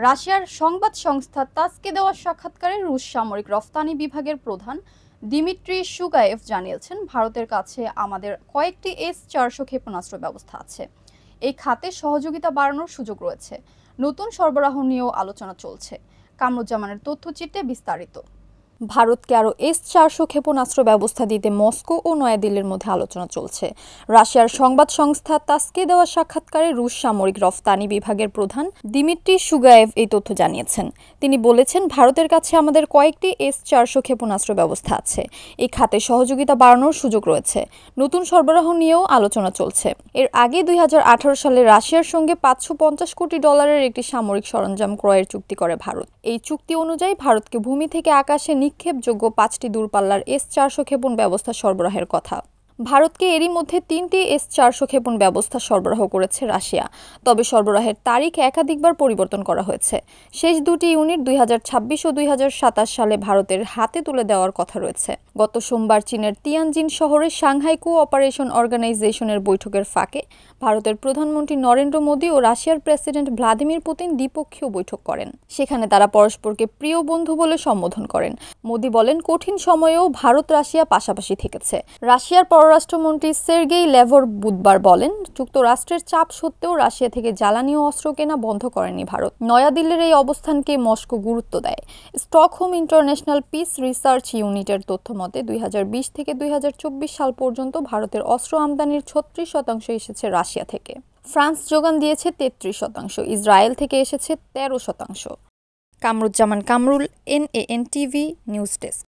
রাশিয়ার সংবাদ সংস্থা তাসকে দেওয়া সাক্ষাৎকারে রুশ সামরিক রফতানি বিভাগের প্রধান দিমিত্রি শুগায়েভ জানিয়েছেন, ভারতের কাছে আমাদের কয়েকটি S-400 ক্ষেপণাস্ত্র ব্যবস্থা আছে। এই খাতে সহযোগিতা বাড়ানোর সুযোগ রয়েছে। নতুন সরবরাহ নিয়েও আলোচনা চলছে। কামরুজ্জামানের তথ্যচিত্রে বিস্তারিত। ভারতকে আরও S-400 ক্ষেপণাস্ত্র ব্যবস্থা দিতে মস্কো ও নয়াদিল্লির মধ্যে আলোচনা চলছে। রাশিয়ার সংবাদ সংস্থা তাসকে দেওয়া সাক্ষাৎকারে রুশ সামরিক রফতানি বিভাগের প্রধান দিমিত্রি শুগায়েভ এই তথ্য জানিয়েছেন। তিনি বলেছেন, ভারতের কাছে আমাদের কয়েকটি S-400 ক্ষেপণাস্ত্র ব্যবস্থা আছে। এই খাতে সহযোগিতা বাড়ানোর সুযোগ রয়েছে। নতুন সরবরাহ নিয়েও আলোচনা চলছে। এর আগে 2018 সালে রাশিয়ার সঙ্গে $550 কোটি একটি সামরিক সরঞ্জাম ক্রয়ের চুক্তি করে ভারত। এই চুক্তি অনুযায়ী ভারতকে ভূমি থেকে আকাশে নিক্ষেপযোগ্য 5টি দূরপাল্লার S-400 ক্ষেপণ ব্যবস্থা সরবরাহের কথা। ভারতকে এরই মধ্যে 3টি S-400 ক্ষেপণ ব্যবস্থা সরবরাহ করেছে রাশিয়া। তবে সরবরাহের তারিখ একাধিকবার পরিবর্তন করা হয়েছে। শেষ দুটি ইউনিট 2026 ও 2027 সালে ভারতের হাতে তুলে দেওয়ার কথা রয়েছে। গত সোমবার চীনের তিয়ানজিন শহরে সাংহাই কোঅপারেশন অর্গানাইজেশনের বৈঠকের ফাঁকে ভারতের প্রধানমন্ত্রী নরেন্দ্র মোদী ও রাশিয়ার প্রেসিডেন্ট ভ্লাদিমির পুতিন দ্বিপক্ষীয় বৈঠক করেন। সেখানে তারা পরস্পরকে প্রিয় বন্ধু বলে সম্বোধন করেন। মোদী বলেন, কঠিন সময়েও ভারত রাশিয়া পাশাপাশি থেকেছে। রাশিয়ার পররাষ্ট্রমন্ত্রী সের্গেই ল্যাভরভ বুধবার বলেন, যুক্তরাষ্ট্রের চাপ সত্ত্বেও রাশিয়া থেকে জ্বালানি ও অস্ত্র কেনা বন্ধ করেনি ভারত। নয়াদিল্লির এই অবস্থানকে মস্কো গুরুত্ব দেয়। স্টকহোম ইন্টারন্যাশনাল পিস রিসার্চ ইউনিটের তথ্যমতে 2020 থেকে 2024 সাল পর্যন্ত ভারতের অস্ত্র আমদানির 36% এসেছে রাশিয়া থেকে। ফ্রান্স যোগান দিয়েছে 33%, ইসরায়েল থেকে এসেছে 13%। Kamruzzaman Kamrul, NAN TV news desk.